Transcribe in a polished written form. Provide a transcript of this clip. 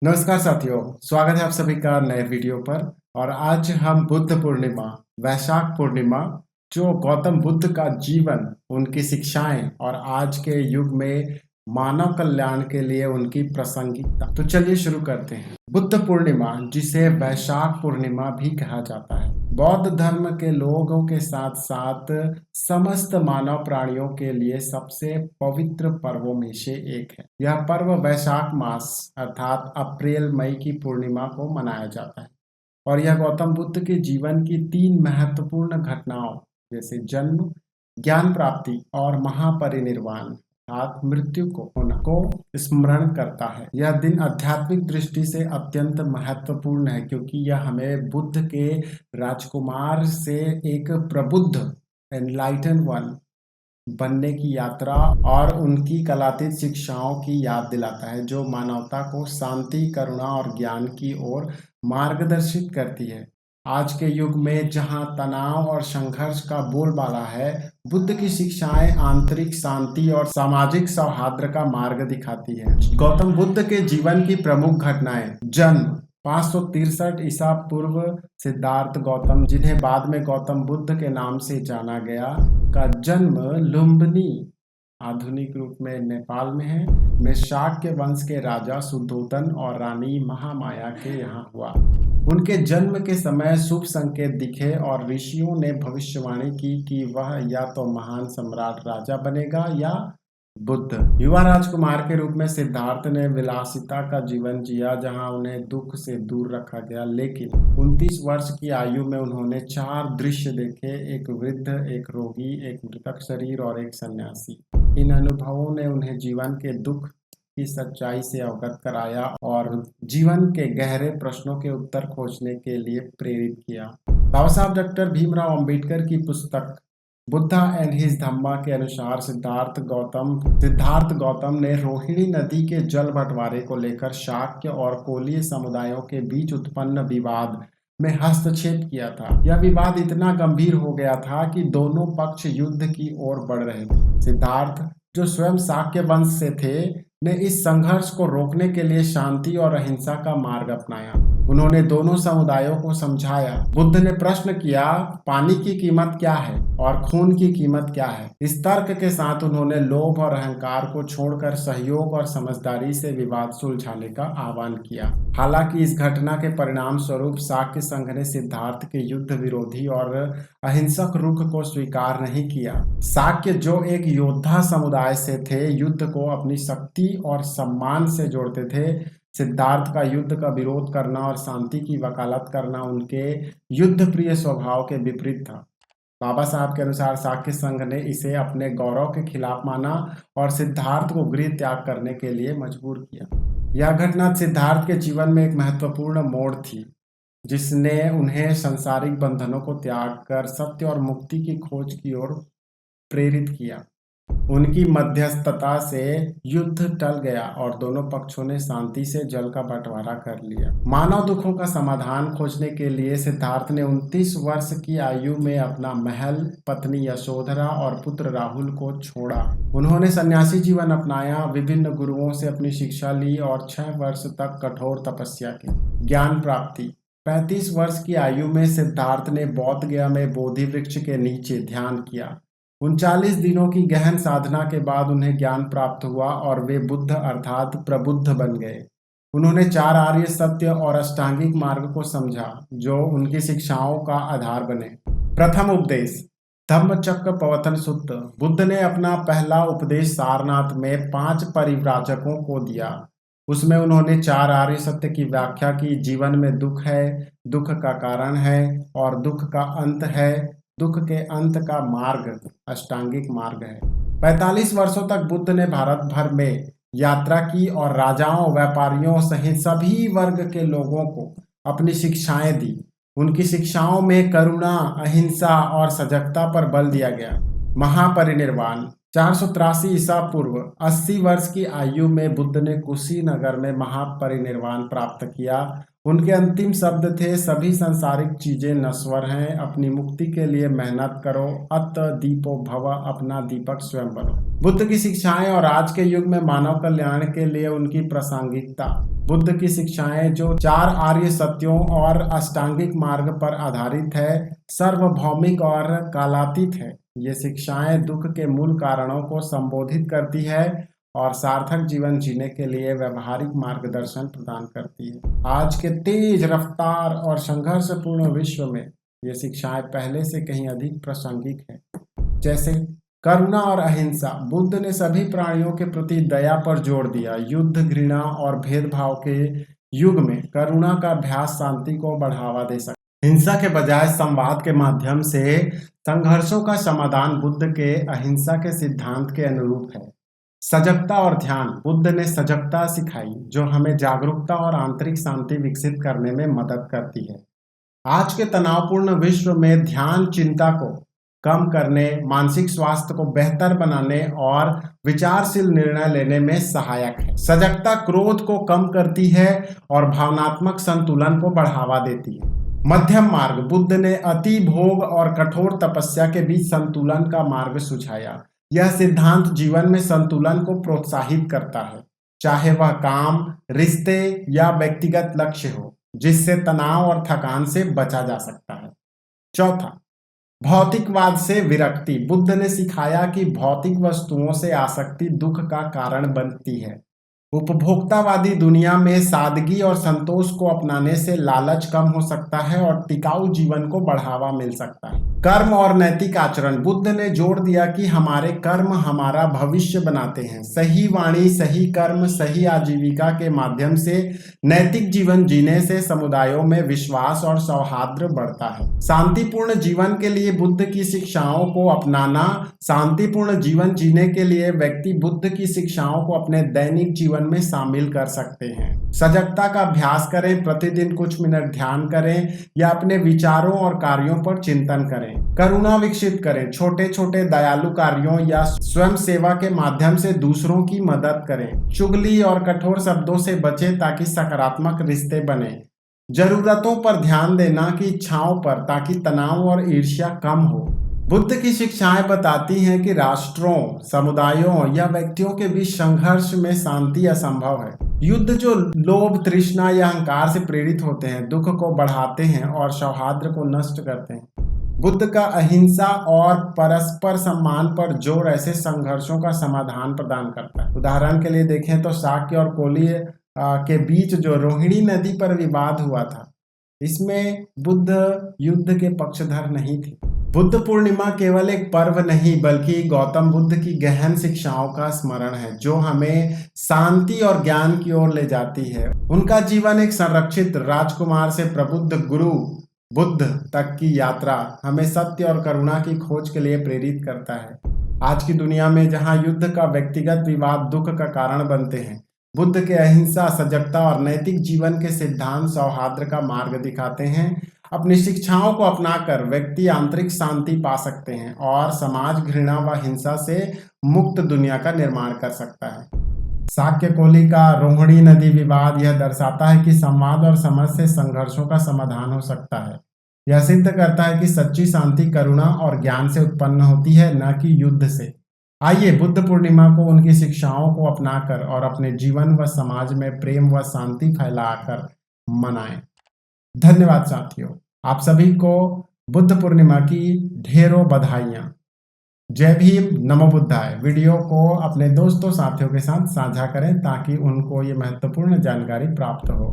नमस्कार साथियों, स्वागत है आप सभी का नए वीडियो पर। और आज हम बुद्ध पूर्णिमा, वैशाख पूर्णिमा, जो गौतम बुद्ध का जीवन, उनकी शिक्षाएं और आज के युग में मानव कल्याण के लिए उनकी प्रासंगिकता। तो चलिए शुरू करते हैं। बुद्ध पूर्णिमा, जिसे वैशाख पूर्णिमा भी कहा जाता है, बौद्ध धर्म के लोगों के साथ साथ समस्त मानव प्राणियों के लिए सबसे पवित्र पर्वों में से एक है। यह पर्व वैशाख मास अर्थात अप्रैल मई की पूर्णिमा को मनाया जाता है और यह गौतम बुद्ध के जीवन की 3 महत्वपूर्ण घटनाओं जैसे जन्म, ज्ञान प्राप्ति और महापरिनिर्वाण अर्थात मृत्यु को होना को स्मरण करता है। यह दिन आध्यात्मिक दृष्टि से अत्यंत महत्वपूर्ण है क्योंकि यह हमें बुद्ध के राजकुमार से एक प्रबुद्ध एनलाइटन वन बनने की यात्रा और उनकी कलातीत शिक्षाओं की याद दिलाता है, जो मानवता को शांति, करुणा और ज्ञान की ओर मार्गदर्शित करती है। आज के युग में जहां तनाव और संघर्ष का बोलबाला है, बुद्ध की शिक्षाएं आंतरिक शांति और सामाजिक सौहार्द का मार्ग दिखाती है। गौतम बुद्ध के जीवन की प्रमुख घटनाएं: जन्म 563 ईसा पूर्व, सिद्धार्थ गौतम, जिन्हें बाद में गौतम बुद्ध के नाम से जाना गया, का जन्म लुम्बिनी, आधुनिक रूप में नेपाल में है, में शाक्य वंश के राजा सुद्धोधन और रानी महामाया के यहाँ हुआ। उनके जन्म के समय शुभ संकेत दिखे और ऋषियों ने भविष्यवाणी की कि वह या तो महान सम्राट राजा बनेगा या बुद्ध। युवा राजकुमार के रूप में सिद्धार्थ ने विलासिता का जीवन जिया, जहां उन्हें दुख से दूर रखा गया, लेकिन 29 वर्ष की आयु में उन्होंने 4 दृश्य देखे: एक वृद्ध, एक रोगी, एक मृतक शरीर और एक सन्यासी। इन अनुभवों ने उन्हें जीवन के दुख की सच्चाई से अवगत कराया और जीवन के गहरे प्रश्नों के उत्तर खोजने के लिए प्रेरित किया। बाबा साहब डॉक्टर भीमराव अंबेडकर की पुस्तक बुद्धा एंड हिज धम्मा के अनुसार सिद्धार्थ गौतम ने रोहिणी नदी के जल बंटवारे को लेकर शाक्य और कोलीय समुदायों के बीच उत्पन्न विवाद में हस्तक्षेप किया था। यह विवाद इतना गंभीर हो गया था कि दोनों पक्ष युद्ध की ओर बढ़ रहे थे। सिद्धार्थ, जो स्वयं शाक्य वंश से थे, ने इस संघर्ष को रोकने के लिए शांति और अहिंसा का मार्ग अपनाया। उन्होंने दोनों समुदायों को समझाया। बुद्ध ने प्रश्न किया, पानी की कीमत क्या है और खून की कीमत क्या है? इस तर्क के साथ उन्होंने लोभ और अहंकार को छोड़कर सहयोग और समझदारी से विवाद सुलझाने का आह्वान किया। हालांकि इस घटना के परिणाम स्वरूप शाक्य संघ ने सिद्धार्थ के युद्ध विरोधी और अहिंसक रुख को स्वीकार नहीं किया। शाक्य, जो एक योद्धा समुदाय से थे, युद्ध को अपनी शक्ति और सम्मान से जोड़ते थे। सिद्धार्थ का युद्ध का विरोध करना और शांति की वकालत करना उनके युद्ध प्रिय स्वभाव के विपरीत था। बाबा साहब के अनुसार शाक्य संघ ने इसे अपने गौरव के खिलाफ माना और सिद्धार्थ को गृह त्याग करने के लिए मजबूर किया। यह घटना सिद्धार्थ के जीवन में एक महत्वपूर्ण मोड़ थी, जिसने उन्हें सांसारिक बंधनों को त्याग कर सत्य और मुक्ति की खोज की ओर प्रेरित किया। उनकी मध्यस्थता से युद्ध टल गया और दोनों पक्षों ने शांति से जल का बंटवारा कर लिया। मानव दुखों का समाधान खोजने के लिए सिद्धार्थ ने 29 वर्ष की आयु में अपना महल, पत्नी यशोधरा और पुत्र राहुल को छोड़ा। उन्होंने सन्यासी जीवन अपनाया, विभिन्न गुरुओं से अपनी शिक्षा ली और 6 वर्ष तक कठोर तपस्या की। ज्ञान प्राप्ति: 35 वर्ष की आयु में सिद्धार्थ ने बौद्ध गया में बोधि वृक्ष के नीचे ध्यान किया। 39 दिनों की गहन साधना के बाद उन्हें ज्ञान प्राप्त हुआ और वे बुद्ध अर्थात प्रबुद्ध बन गए। उन्होंने 4 आर्य सत्य और अष्टांगिक मार्ग को समझा, जो उनकी शिक्षाओं का आधार बने। प्रथम उपदेश धम्मचक्कपवतन सूत्र: बुद्ध ने अपना पहला उपदेश सारनाथ में 5 परिव्राजकों को दिया। उसमें उन्होंने 4 आर्य सत्य की व्याख्या की: जीवन में दुख है, दुख का कारण है और दुख का अंत है, दुख के अंत का मार्ग अष्टांगिक मार्ग है। 45 वर्षों तक बुद्ध ने भारत भर में यात्रा की और राजाओं, व्यापारियों सहित सभी वर्ग के लोगों को अपनी शिक्षाएं दी। उनकी शिक्षाओं में करुणा, अहिंसा और सजगता पर बल दिया गया। महापरिनिर्वाण: 483 ईसा पूर्व, 80 वर्ष की आयु में बुद्ध ने कुशीनगर में महापरिनिर्वाण प्राप्त किया। उनके अंतिम शब्द थे, सभी सांसारिक चीजें नश्वर हैं, अपनी मुक्ति के लिए मेहनत करो, अत दीपो भव, अपना दीपक स्वयं बनो। बुद्ध की शिक्षाएं और आज के युग में मानव कल्याण के लिए उनकी प्रासंगिकता। बुद्ध की शिक्षाएं जो 4 आर्य सत्यों और अष्टांगिक मार्ग पर आधारित है, सार्वभौमिक और कालातीत है। ये शिक्षाएं दुख के मूल कारणों को संबोधित करती है और सार्थक जीवन जीने के लिए व्यवहारिक मार्गदर्शन प्रदान करती है। आज के तेज रफ्तार और संघर्षपूर्ण विश्व में ये शिक्षाएं पहले से कहीं अधिक प्रासंगिक है। जैसे करुणा और अहिंसा। बुद्ध ने सभी प्राणियों के प्रति दया पर जोर दिया। युद्ध, घृणा और भेदभाव के युग में करुणा का अभ्यास शांति को बढ़ावा दे सकता है। हिंसा के बजाय संवाद के माध्यम से संघर्षों का समाधान बुद्ध के अहिंसा के सिद्धांत के अनुरूप है। सजगता और ध्यान। बुद्ध ने सजगता सिखाई जो हमें जागरूकता और आंतरिक शांति विकसित करने में मदद करती है। आज के तनावपूर्ण विश्व में ध्यान चिंता को कम करने, मानसिक स्वास्थ्य को बेहतर बनाने और विचारशील निर्णय लेने में सहायक है। सजगता क्रोध को कम करती है और भावनात्मक संतुलन को बढ़ावा देती है। मध्यम मार्ग। बुद्ध ने अति भोग और कठोर तपस्या के बीच संतुलन का मार्ग सुझाया। यह सिद्धांत जीवन में संतुलन को प्रोत्साहित करता है, चाहे वह काम, रिश्ते या व्यक्तिगत लक्ष्य हो, जिससे तनाव और थकान से बचा जा सकता है। चौथा, भौतिकवाद से विरक्ति। बुद्ध ने सिखाया कि भौतिक वस्तुओं से आसक्ति दुख का कारण बनती है। उपभोक्तावादी दुनिया में सादगी और संतोष को अपनाने से लालच कम हो सकता है और टिकाऊ जीवन को बढ़ावा मिल सकता है। कर्म और नैतिक आचरण। बुद्ध ने जोर दिया कि हमारे कर्म हमारा भविष्य बनाते हैं। सही वाणी, सही कर्म, सही आजीविका के माध्यम से नैतिक जीवन जीने से समुदायों में विश्वास और सौहार्द बढ़ता है। शांतिपूर्ण जीवन के लिए बुद्ध की शिक्षाओं को अपनाना। शांतिपूर्ण जीवन जीने के लिए व्यक्ति बुद्ध की शिक्षाओं को अपने दैनिक जीवन में शामिल कर सकते हैं। सजगता का अभ्यास करें, प्रतिदिन कुछ मिनट ध्यान करें या अपने विचारों और कार्यों पर चिंतन करें। करुणा विकसित करें, छोटे छोटे दयालु कार्यों या स्वयं सेवा के माध्यम से दूसरों की मदद करें। चुगली और कठोर शब्दों से बचें ताकि सकारात्मक रिश्ते बने। जरूरतों पर ध्यान देना कि इच्छाओं पर, ताकि तनाव और ईर्ष्या कम हो। बुद्ध की शिक्षाएं बताती हैं कि राष्ट्रों, समुदायों या व्यक्तियों के बीच संघर्ष में शांति असंभव है। युद्ध जो लोभ, तृष्णा या अहंकार से प्रेरित होते हैं, दुख को बढ़ाते हैं और सौहार्द को नष्ट करते हैं। बुद्ध का अहिंसा और परस्पर सम्मान पर जोर ऐसे संघर्षों का समाधान प्रदान करता है। उदाहरण के लिए देखें तो शाक्य और कोली के बीच जो रोहिणी नदी पर विवाद हुआ था, इसमें बुद्ध युद्ध के पक्षधर नहीं थे। बुद्ध पूर्णिमा केवल एक पर्व नहीं बल्कि गौतम बुद्ध की गहन शिक्षाओं का स्मरण है जो हमें शांति और ज्ञान की ओर ले जाती है। उनका जीवन एक संरक्षित राजकुमार से प्रबुद्ध गुरु बुद्ध तक की यात्रा हमें सत्य और करुणा की खोज के लिए प्रेरित करता है। आज की दुनिया में जहां युद्ध का व्यक्तिगत विवाद दुख का कारण बनते हैं, बुद्ध के अहिंसा, सजगता और नैतिक जीवन के सिद्धांत सौहार्द का मार्ग दिखाते हैं। अपनी शिक्षाओं को अपनाकर व्यक्ति आंतरिक शांति पा सकते हैं और समाज घृणा व हिंसा से मुक्त दुनिया का निर्माण कर सकता है। शाक्य कोली का रोहिणी नदी विवाद यह दर्शाता है कि संवाद और समझ से संघर्षों का समाधान हो सकता है। यह सिद्ध करता है कि सच्ची शांति करुणा और ज्ञान से उत्पन्न होती है, न कि युद्ध से। आइए बुद्ध पूर्णिमा को उनकी शिक्षाओं को अपनाकर और अपने जीवन व समाज में प्रेम व शांति फैलाकर मनाएं। धन्यवाद साथियों, आप सभी को बुद्ध पूर्णिमा की ढेरों बधाइयाँ। जय भीम, नमो बुद्धाय। वीडियो को अपने दोस्तों साथियों के साथ साझा करें ताकि उनको ये महत्वपूर्ण जानकारी प्राप्त हो।